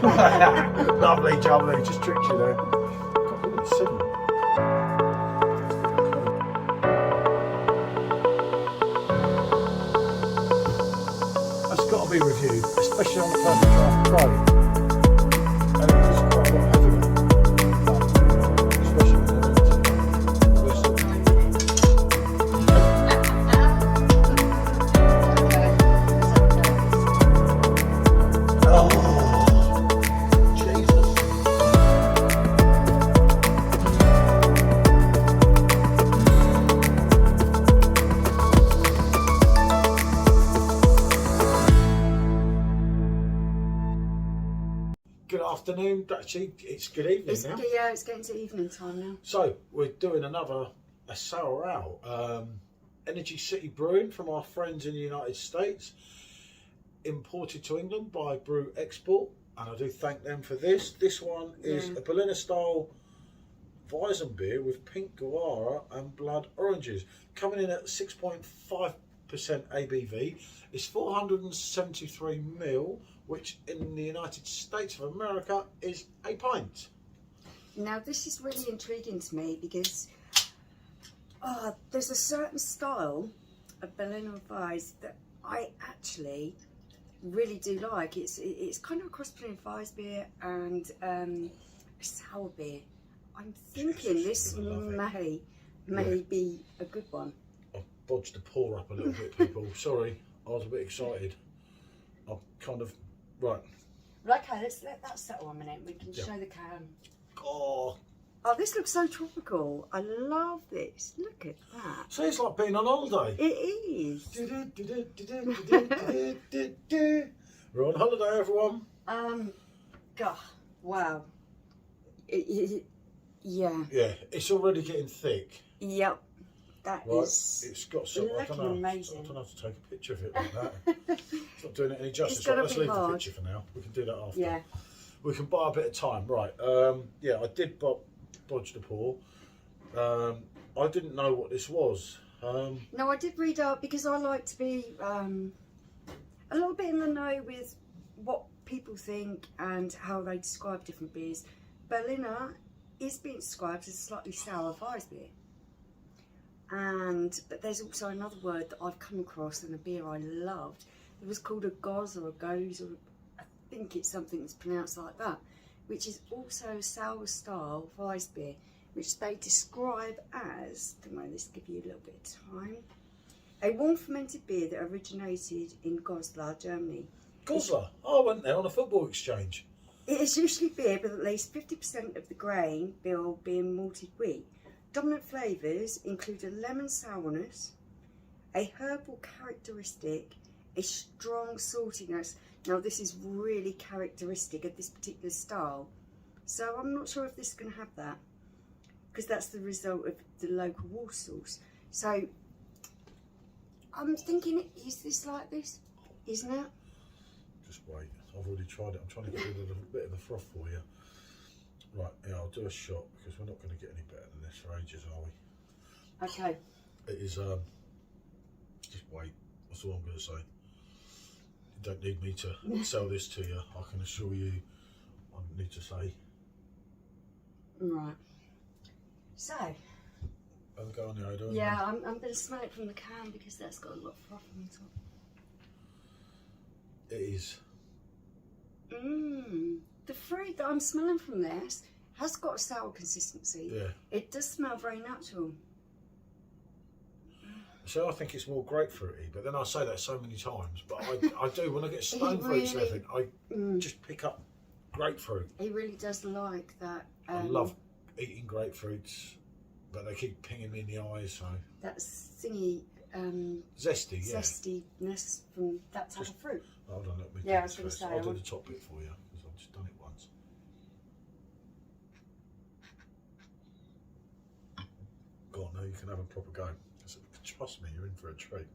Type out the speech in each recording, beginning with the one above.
Lovely, jubbly, just tricked you there. God, look at the signal. That's got to be reviewed, especially on the Perfect Draft Pro. And it's quite a lot heavier. Especially with afternoon, actually it's good evening now. Yeah, it's getting to evening time now. So we're doing a sour ale, Energy City Brewing from our friends in the United States, imported to England by Brew Export, and I do thank them for this. This one is a Belinder style Weissbier with pink guava and blood oranges, coming in at 6.5% ABV. It's 473 ml, which in the United States of America is a pint. Now this is really intriguing to me because there's a certain style of Berliner Weiss that I actually really do like. It's kind of a cross between Weissbier and sour beer. I'm thinking this may be a good one. I've bodged the pour up a little bit, people. Sorry, I was a bit excited. I'm kind of right. Okay, let's let that settle a minute. We can show the can. Oh, this looks so tropical. I love this. Look at that. So it's like being on holiday. It is. We're on holiday, everyone. God, wow. Yeah. Yeah, it's already getting thick. Yep. That right. is. It's got some. I don't know. Amazing. I don't have to take a picture of it like that. It's not doing it any justice. Right, let's leave the picture for now. We can do that after. Yeah. We can buy a bit of time, right? Yeah, I did bodge the pour. I didn't know what this was. No, I did read out because I like to be a little bit in the know with what people think and how they describe different beers. Berliner is being described as a slightly sour Weissbier. But there's also another word that I've come across in a beer I loved. It was called a goz or a goze, or I think it's something that's pronounced like that, which is also a sour style Weissbier, which they describe as, let's give you a little bit of time, a warm fermented beer that originated in Goslar, Germany. Goslar? I went there on a football exchange. It is usually beer with at least 50% of the grain bill being malted wheat. Dominant flavours include a lemon sourness, a herbal characteristic, a strong saltiness. Now this is really characteristic of this particular style. So I'm not sure if this is going to have that, because that's the result of the local water source. So I'm thinking, is this like this? Isn't it? Just wait. I've already tried it. I'm trying to get rid of a bit of the froth for you. Right, yeah, I'll do a shot because we're not going to get any better than this for ages, are we? Okay. It is, just wait. That's all I'm going to say. You don't need me to sell this to you. I can assure you, I need to say. Right. So. Have a go on the odour. Yeah, I'm going to smell it from the can because that's got a lot of froth on the top. It is. The fruit that I'm smelling from this has got a sour consistency. Yeah. It does smell very natural. So I think it's more grapefruity, but then I say that so many times. But I do, when I get stone fruits and everything, I just pick up grapefruit. He really does like that. I love eating grapefruits, but they keep pinging me in the eyes, so. That zingy, zesty, yeah. Zestiness from that type of fruit. Hold on, let me I was going to say. I'll do the top bit for you, because I've just done it once. Go on, now you can have a proper go. Trust me, you're in for a treat.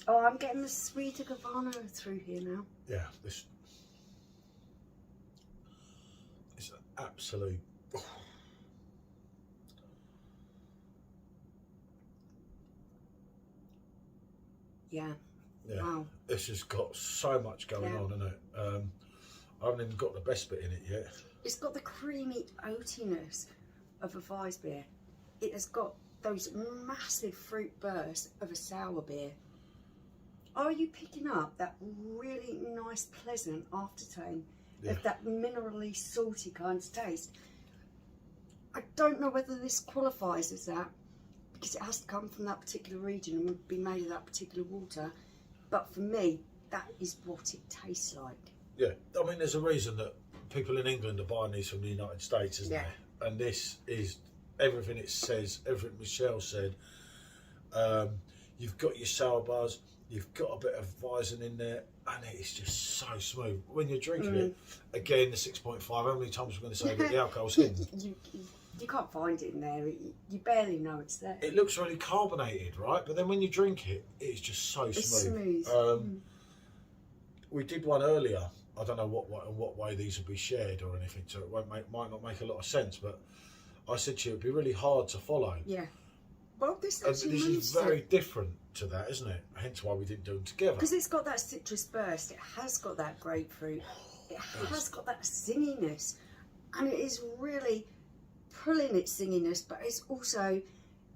Oh, I'm getting the sweeter Cabana through here now. Yeah, this is an absolute. Yeah. Yeah. Wow. This has got so much going on in it. I haven't even got the best bit in it yet. It's got the creamy oatiness of a Weissbier. It has got those massive fruit bursts of a sour beer. Are you picking up that really nice, pleasant aftertone of that minerally salty kind of taste? I don't know whether this qualifies as that, because it has to come from that particular region and be made of that particular water. But for me, that is what it tastes like. Yeah, I mean, there's a reason that people in England are buying these from the United States, isn't there? And this is everything it says, everything Michelle said. You've got your sour buzz, you've got a bit of Weizen in there, and it's just so smooth. When you're drinking it, again, the 6.5, how many times we're going to say that the alcohol's hidden? You can't find it in there. You barely know it's there. It looks really carbonated, right? But then when you drink it, it's just so smooth. We did one earlier. I don't know what way these will be shared or anything, so it might not make a lot of sense. But I said to you, it'd be really hard to follow. Yeah. Well, this is very different to that, isn't it? Hence why we didn't do them together. Because it's got that citrus burst. It has got that grapefruit. It has got that zinginess, and it is really pulling its zinginess, but it's also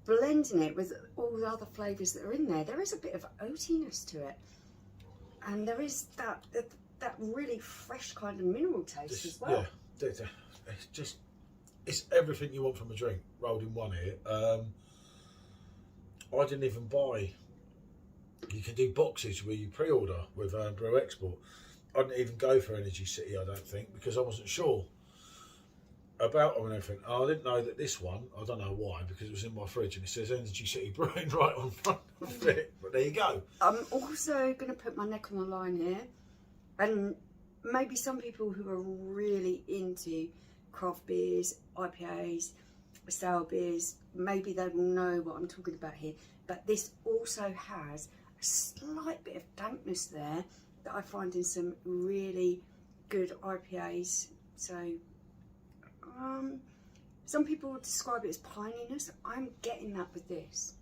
blending it with all the other flavours that are in there. There is a bit of oatiness to it, and there is that really fresh kind of mineral taste as well. Yeah, it's everything you want from a drink rolled in one here. I didn't even buy. You can do boxes where you pre-order with Brew Export. I didn't even go for Energy City, I don't think, because I wasn't sure about them and everything. I didn't know that this one, I don't know why, because it was in my fridge and it says Energy City Brewing right on front of it. But there you go. I'm also going to put my neck on the line here, and maybe some people who are really into craft beers, IPAs, sour beers, maybe they will know what I'm talking about here. But this also has a slight bit of dampness there that I find in some really good IPAs. So some people would describe it as pininess. I'm getting that with this.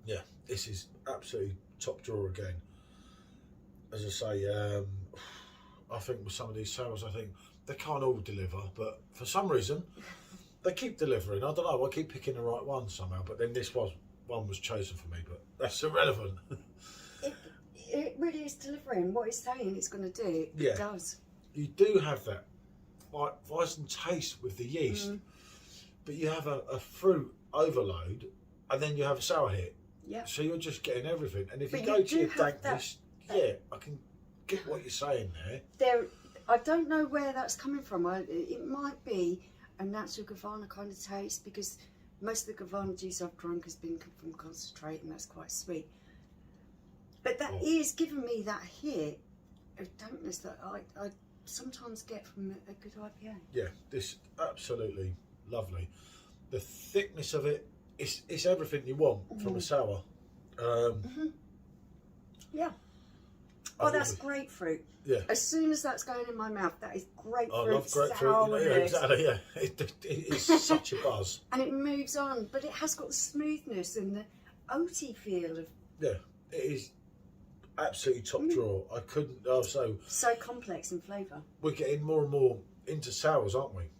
Yeah, this is absolutely top drawer again. As I say, I think with some of these sours, I think they can't all deliver, but for some reason they keep delivering. I don't know, I keep picking the right one somehow, but then this one was chosen for me, but that's irrelevant. It really is delivering what it's saying it's going to do. It does. You do have that like Weizen taste with the yeast, but you have a fruit overload, and then you have a sour hit. Yeah. So you're just getting everything. And if you go to your dankness, I can get what you're saying there. I don't know where that's coming from. It might be a natural Cabana kind of taste, because most of the Cabana juice I've drunk has been from concentrate, and that's quite sweet. But that is giving me that hit of dampness that I sometimes get from a good IPA. Yeah, this absolutely lovely. The thickness of it, it's everything you want from a sour. Yeah. Oh, that's grapefruit. Yeah. As soon as that's going in my mouth, that is grapefruit. I love grapefruit. Yeah, exactly. Yeah, it's such a buzz. And it moves on, but it has got the smoothness and the oaty feel of. Yeah, it is absolutely top drawer. I couldn't. So complex in flavour. We're getting more and more into sours, aren't we?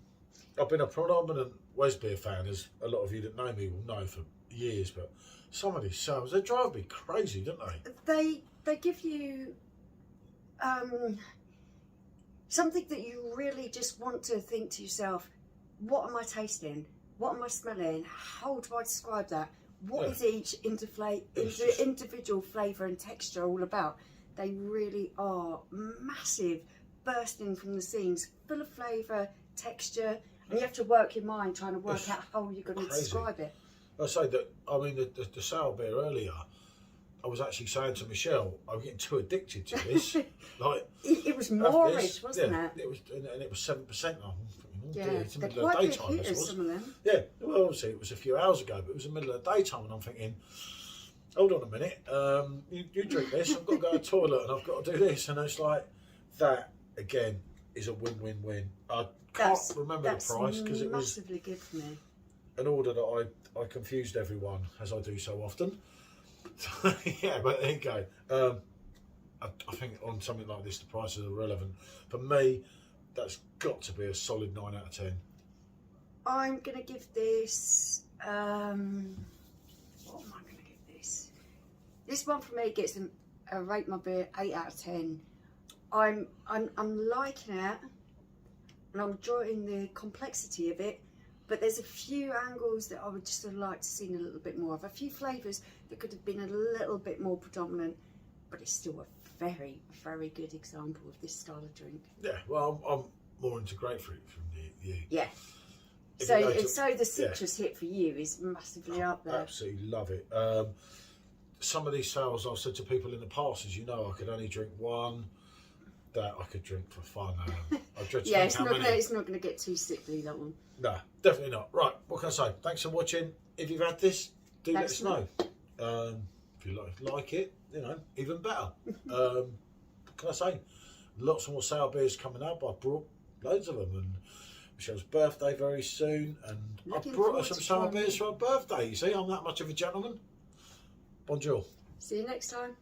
I've been a predominant Weissbier fan, as a lot of you that know me will know, for years. But some of these sours, they drive me crazy, don't they? They give you something that you really just want to think to yourself, what am I tasting? What am I smelling? How do I describe that? What is each individual flavour and texture all about? They really are massive, bursting from the seams, full of flavour, texture, and you have to work your mind trying to work out how you're going to describe it. I say that, I mean, the sour beer earlier, I was actually saying to Michelle, I'm getting too addicted to this. Like it was Moorish, wasn't it? It was, and it was 7%. It's the middle of the daytime. Some of them. Yeah, well, obviously it was a few hours ago, but it was the middle of the daytime, and I'm thinking, hold on a minute, you drink this, I've got to go to the toilet, and I've got to do this, and it's like that again is a win-win-win. I can't remember the price because it was massively good for me. An order that I confused everyone, as I do so often. Yeah, but there you go. I think on something like this, the prices are irrelevant. For me, that's got to be a solid 9 out of 10. I'm going to give this, what am I going to give this? This one for me gets a rate my beer 8 out of 10. I'm liking it, and I'm enjoying the complexity of it, but there's a few angles that I would just have liked to see a little bit more of. A few flavours that could have been a little bit more predominant, but it's still a very, very good example of this style of drink. Yeah, well, I'm more into grapefruit from you. Yeah. So the citrus hit for you is massively up there. Absolutely love it. Some of these sales I've said to people in the past, as you know, I could only drink one. That I could drink for fun. Yeah, it's not going to get too sickly, that one. No, definitely not. Right, what can I say? Thanks for watching. If you've had this, let us know. If you like it, you know, even better. What can I say? Lots more sour beers coming up. I brought loads of them, and Michelle's birthday very soon, and I brought her some sour beers for her birthday. You see, I'm that much of a gentleman. Bonjour. See you next time.